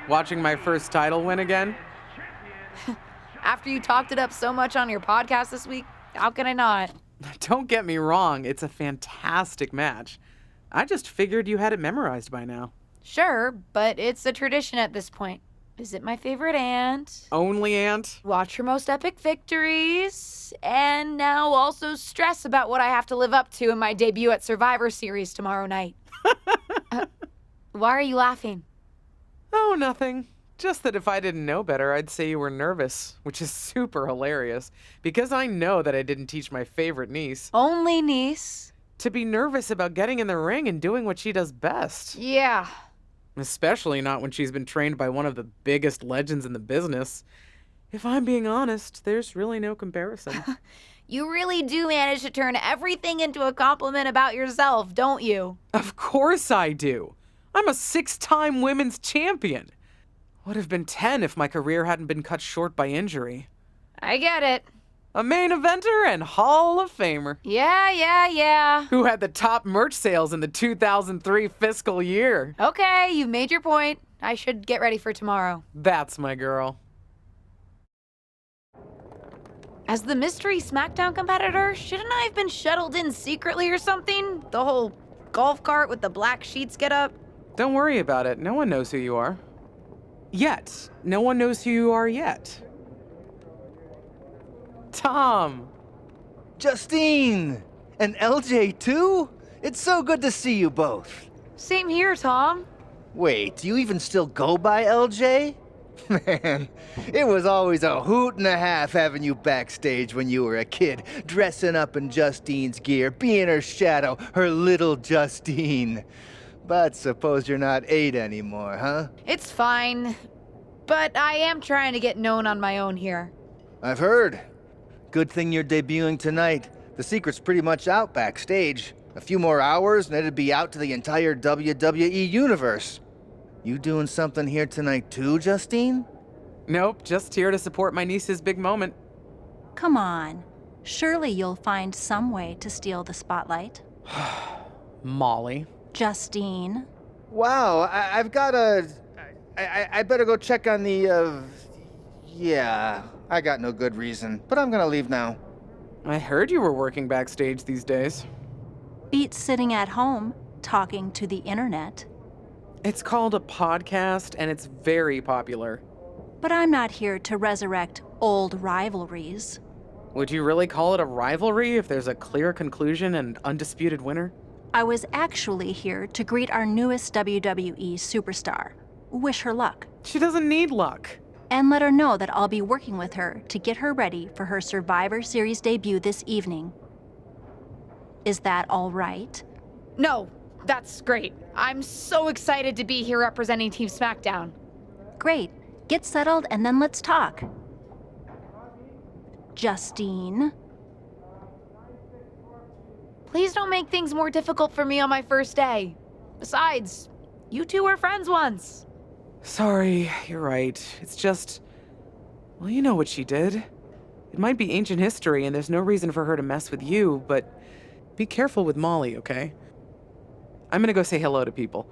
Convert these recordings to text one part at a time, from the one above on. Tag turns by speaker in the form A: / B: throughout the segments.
A: Watching my first title win again?
B: After you talked it up so much on your podcast this week, how can I not?
A: Don't get me wrong, it's a fantastic match. I just figured you had it memorized by now.
B: Sure, but it's a tradition at this point. Visit my favorite aunt.
A: Only aunt?
B: Watch her most epic victories. And now also stress about what I have to live up to in my debut at Survivor Series tomorrow night. Why are you laughing?
A: Oh, nothing. Just that if I didn't know better, I'd say you were nervous, which is super hilarious, because I know that I didn't teach my favorite niece.
B: Only niece?
A: To be nervous about getting in the ring and doing what she does best.
B: Yeah.
A: Especially not when she's been trained by one of the biggest legends in the business. If I'm being honest, there's really no comparison.
B: You really do manage to turn everything into a compliment about yourself, don't you?
A: Of course I do. I'm a 6-time women's champion. Would have been 10 if my career hadn't been cut short by injury.
B: I get it.
A: A main eventer and Hall of Famer.
B: Yeah.
A: Who had the top merch sales in the 2003 fiscal year.
B: Okay, you've made your point. I should get ready for tomorrow.
A: That's my girl.
B: As the mystery SmackDown competitor, shouldn't I have been shuttled in secretly or something? The whole golf cart with the black sheets get up?
A: Don't worry about it. No one knows who you are. Yet. No one knows who you are yet. Tom!
C: Justine! And LJ too? It's so good to see you both.
B: Same here, Tom.
C: Wait, do you even still go by LJ? Man, it was always a hoot and a half having you backstage when you were a kid, dressing up in Justine's gear, being her shadow, her little Justine. But suppose you're not 8 anymore, huh?
B: It's fine. But I am trying to get known on my own here.
C: I've heard. Good thing you're debuting tonight. The secret's pretty much out backstage. A few more hours and it'd be out to the entire WWE universe. You doing something here tonight too, Justine?
A: Nope, just here to support my niece's big moment.
D: Come on. Surely you'll find some way to steal the spotlight.
A: Molly.
D: Justine.
C: Wow, I've got a... I better go check on the, Yeah, I got no good reason, but I'm gonna leave now.
A: I heard you were working backstage these days.
D: Beats sitting at home, talking to the internet.
A: It's called a podcast, and it's very popular.
D: But I'm not here to resurrect old rivalries.
A: Would you really call it a rivalry if there's a clear conclusion and undisputed winner?
D: I was actually here to greet our newest WWE superstar. Wish her luck.
A: She doesn't need luck.
D: And let her know that I'll be working with her to get her ready for her Survivor Series debut this evening. Is that all right?
B: No, that's great. I'm so excited to be here representing Team SmackDown.
D: Great. Get settled and then let's talk. Justine.
B: Please don't make things more difficult for me on my first day. Besides, you two were friends once.
A: Sorry, you're right. It's just... Well, you know what she did. It might be ancient history and there's no reason for her to mess with you, but be careful with Molly, okay? I'm gonna go say hello to people.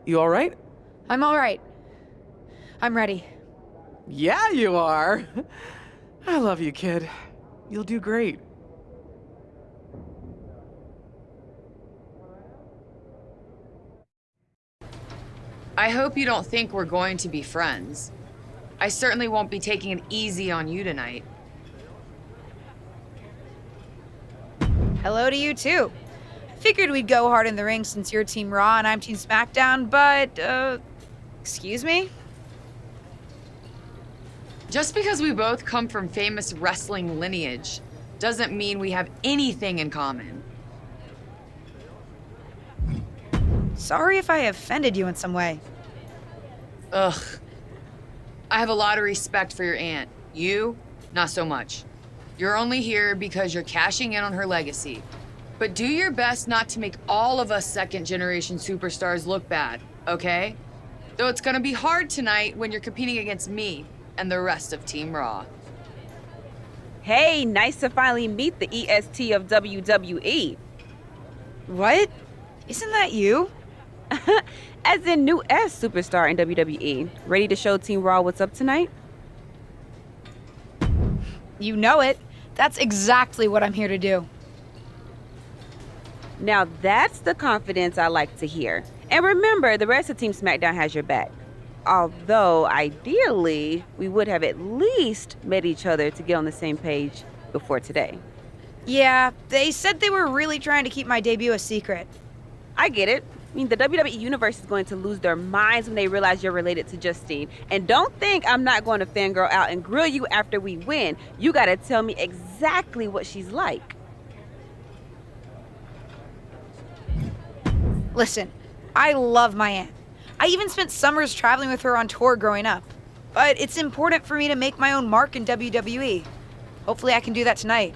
A: You alright?
B: I'm all right. I'm ready.
A: Yeah, you are. I love you, kid. You'll do great.
E: I hope you don't think we're going to be friends. I certainly won't be taking it easy on you tonight.
B: Hello to you too. Figured we'd go hard in the ring since you're Team Raw and I'm Team SmackDown, but, excuse me?
E: Just because we both come from famous wrestling lineage doesn't mean we have anything in common.
B: Sorry if I offended you in some way.
E: Ugh. I have a lot of respect for your aunt. You, not so much. You're only here because you're cashing in on her legacy. But do your best not to make all of us second-generation superstars look bad, okay? Though it's gonna be hard tonight when you're competing against me and the rest of Team Raw.
F: Hey, nice to finally meet the EST of WWE.
B: What? Isn't that you?
F: As in new S superstar in WWE. Ready to show Team Raw what's up tonight?
B: You know it. That's exactly what I'm here to do.
F: Now that's the confidence I like to hear. And remember, the rest of Team SmackDown has your back. Although, ideally, we would have at least met each other to get on the same page before today.
B: Yeah, they said they were really trying to keep my debut a secret.
F: I get it. I mean, the WWE Universe is going to lose their minds when they realize you're related to Justine. And don't think I'm not going to fangirl out and grill you after we win. You gotta tell me exactly what she's like.
B: Listen, I love my aunt. I even spent summers traveling with her on tour growing up. But it's important for me to make my own mark in WWE. Hopefully I can do that tonight.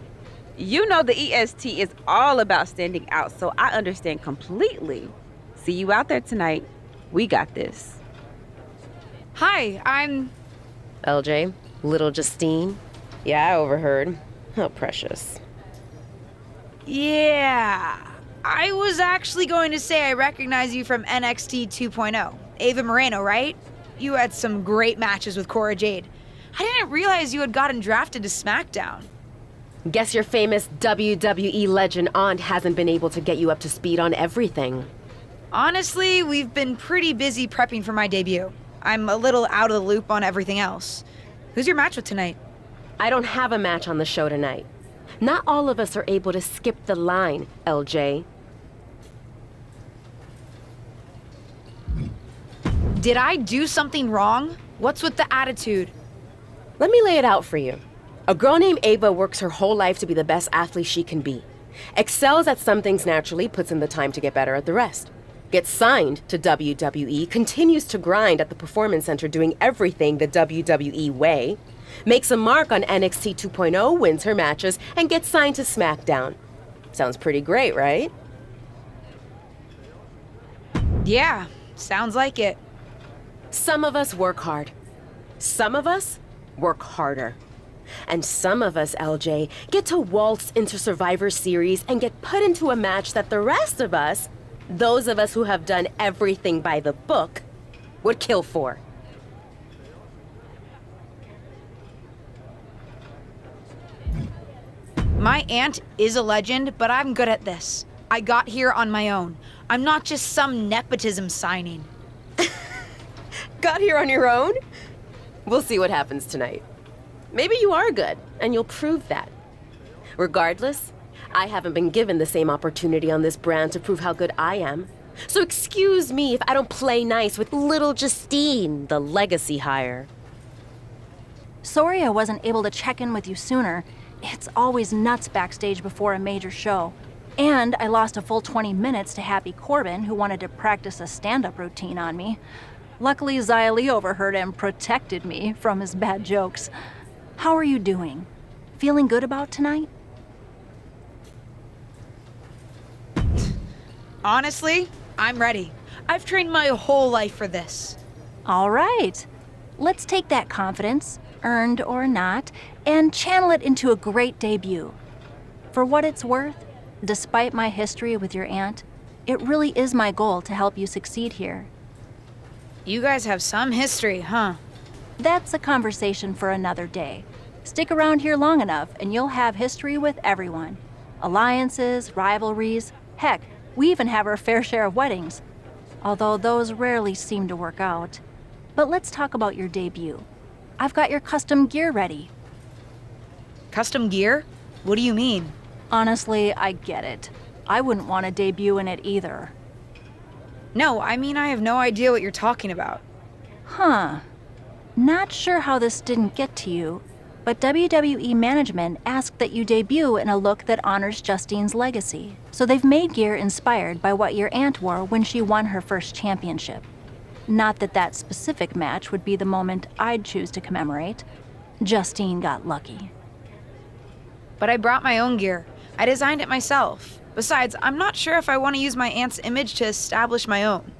F: You know the EST is all about standing out, so I understand completely. See you out there tonight. We got this.
B: Hi, I'm...
G: LJ, little Justine. Yeah, I overheard. How precious.
B: Yeah. I was actually going to say I recognize you from NXT 2.0. Ava Moreno, right? You had some great matches with Cora Jade. I didn't realize you had gotten drafted to SmackDown.
G: Guess your famous WWE legend aunt hasn't been able to get you up to speed on everything.
B: Honestly, we've been pretty busy prepping for my debut. I'm a little out of the loop on everything else. Who's your match with tonight?
G: I don't have a match on the show tonight. Not all of us are able to skip the line, LJ.
B: Did I do something wrong? What's with the attitude?
G: Let me lay it out for you. A girl named Ava works her whole life to be the best athlete she can be. Excels at some things naturally, puts in the time to get better at the rest. Gets signed to WWE, continues to grind at the Performance Center doing everything the WWE way. Makes a mark on NXT 2.0, wins her matches, and gets signed to SmackDown. Sounds pretty great, right?
B: Yeah, sounds like it.
G: Some of us work hard. Some of us work harder. And some of us, LJ, get to waltz into Survivor Series and get put into a match that the rest of us, those of us who have done everything by the book, would kill for.
B: My aunt is a legend, but I'm good at this. I got here on my own. I'm not just some nepotism signing.
G: Got here on your own? We'll see what happens tonight. Maybe you are good, and you'll prove that. Regardless, I haven't been given the same opportunity on this brand to prove how good I am. So excuse me if I don't play nice with little Justine, the legacy hire.
D: Sorry I wasn't able to check in with you sooner. It's always nuts backstage before a major show. And I lost a full 20 minutes to Happy Corbin, who wanted to practice a stand-up routine on me. Luckily, Xia Li overheard and protected me from his bad jokes. How are you doing? Feeling good about tonight?
B: Honestly, I'm ready. I've trained my whole life for this.
D: All right. Let's take that confidence, earned or not, and channel it into a great debut. For what it's worth, despite my history with your aunt, it really is my goal to help you succeed here.
B: You guys have some history, huh?
D: That's a conversation for another day. Stick around here long enough and you'll have history with everyone. Alliances, rivalries, heck, we even have our fair share of weddings. Although those rarely seem to work out. But let's talk about your debut. I've got your custom gear ready.
B: Custom gear? What do you mean?
D: Honestly, I get it. I wouldn't want to debut in it either.
B: No, I mean I have no idea what you're talking about.
D: Huh. Not sure how this didn't get to you, but WWE management asked that you debut in a look that honors Justine's legacy. So they've made gear inspired by what your aunt wore when she won her first championship. Not that that specific match would be the moment I'd choose to commemorate. Justine got lucky.
B: But I brought my own gear. I designed it myself. Besides, I'm not sure if I want to use my aunt's image to establish my own.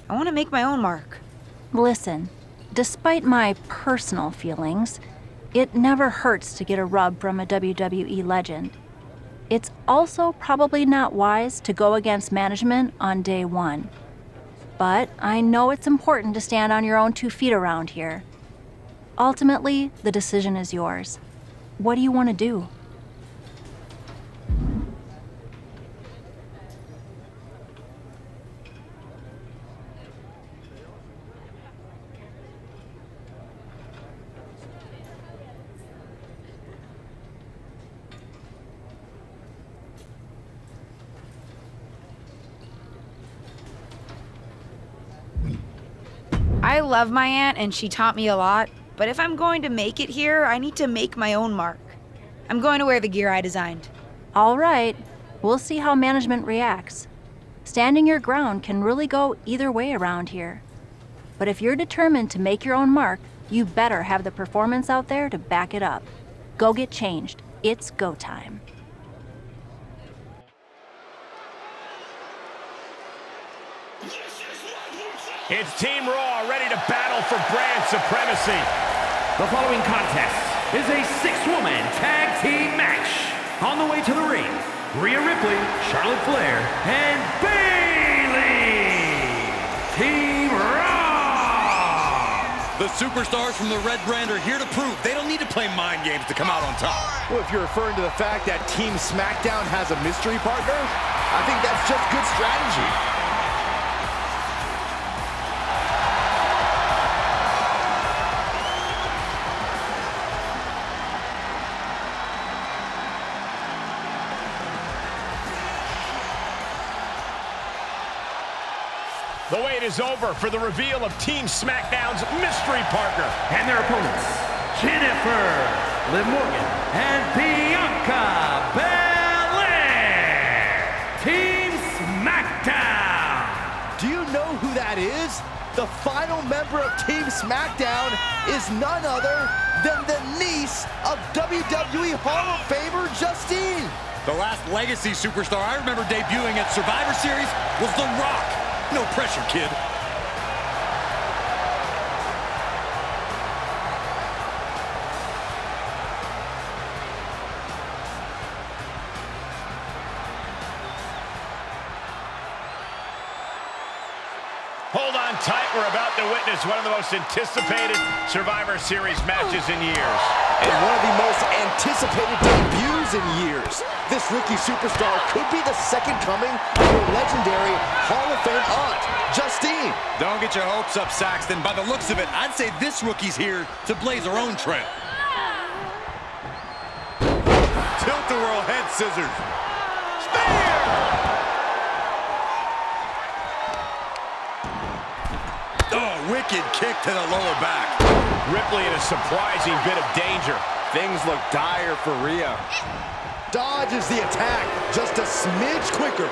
B: I want to make my own mark.
D: Listen, despite my personal feelings, it never hurts to get a rub from a WWE legend. It's also probably not wise to go against management on day one. But I know it's important to stand on your own 2 feet around here. Ultimately, the decision is yours. What do you want to do?
B: I love my aunt and she taught me a lot, but if I'm going to make it here, I need to make my own mark. I'm going to wear the gear I designed.
D: All right, we'll see how management reacts. Standing your ground can really go either way around here. But if you're determined to make your own mark, you better have the performance out there to back it up. Go get changed. It's go time.
H: It's Team Raw ready to battle for brand supremacy. The following contest is a 6-woman tag team match. On the way to the ring, Rhea Ripley, Charlotte Flair, and Bayley. Team Raw.
I: The superstars from the Red Brand are here to prove they don't need to play mind games to come out on top.
C: Well, if you're referring to the fact that Team SmackDown has a mystery partner, I think that's just good strategy.
H: The wait is over for the reveal of Team SmackDown's mystery partner and their opponents, Jennifer, Liv Morgan, and Bianca Belair. Team SmackDown.
C: Do you know who that is? The final member of Team SmackDown is none other than the niece of WWE Hall of Famer Justine.
I: The last legacy superstar I remember debuting at Survivor Series was The Rock. No pressure, kid.
H: Hold on tight. We're about to witness one of the most anticipated Survivor Series matches in years.
C: And one of the most anticipated debuts in years. This rookie superstar could be the second coming of her legendary Hall of Fame aunt, Justine.
I: Don't get your hopes up, Saxton. By the looks of it, I'd say this rookie's here to blaze her own trail. Tilt-a-whirl head scissors. Spear! Oh, wicked kick to the lower back.
H: Ripley in a surprising bit of danger.
C: Things look dire for Rhea. Dodges the attack just a smidge quicker.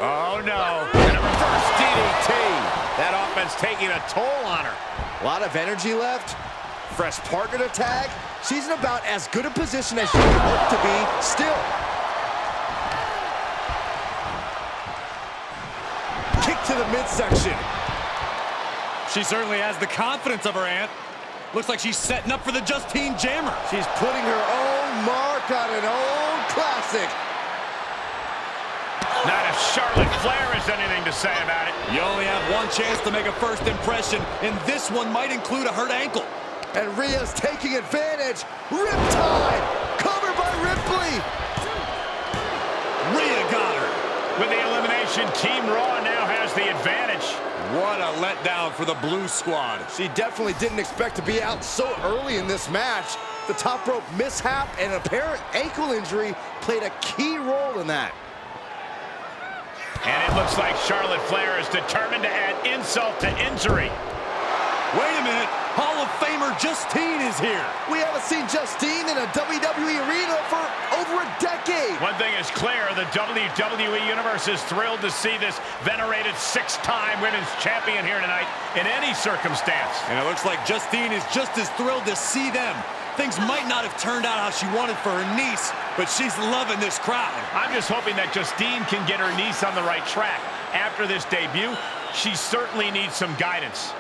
H: Oh, no. And a reverse DDT. That offense taking a toll on her.
C: A lot of energy left. Fresh partner to tag. She's in about as good a position as she can hope to be still. Kick to the midsection.
I: She certainly has the confidence of her aunt. Looks like she's setting up for the Justine Jammer.
C: She's putting her own mark on an old classic.
H: Not if Charlotte Flair has anything to say about it.
I: You only have one chance to make a first impression, and this one might include a hurt ankle.
C: And Rhea's taking advantage. Riptide! Covered by Ripley!
I: Rhea got her.
H: With the elimination, Team Raw now has the advantage.
I: What a letdown for the Blue Squad.
C: She definitely didn't expect to be out so early in this match. The top rope mishap and apparent ankle injury played a key role in that.
H: And it looks like Charlotte Flair is determined to add insult to injury.
I: Wait a minute. Hall of Famer Justine is here.
C: We haven't seen Justine in a WWE arena for over a decade.
H: One thing is clear, the WWE Universe is thrilled to see this venerated 6-time women's champion here tonight in any circumstance.
I: And it looks like Justine is just as thrilled to see them. Things might not have turned out how she wanted for her niece, but she's loving this crowd.
H: I'm just hoping that Justine can get her niece on the right track. After this debut, she certainly needs some guidance.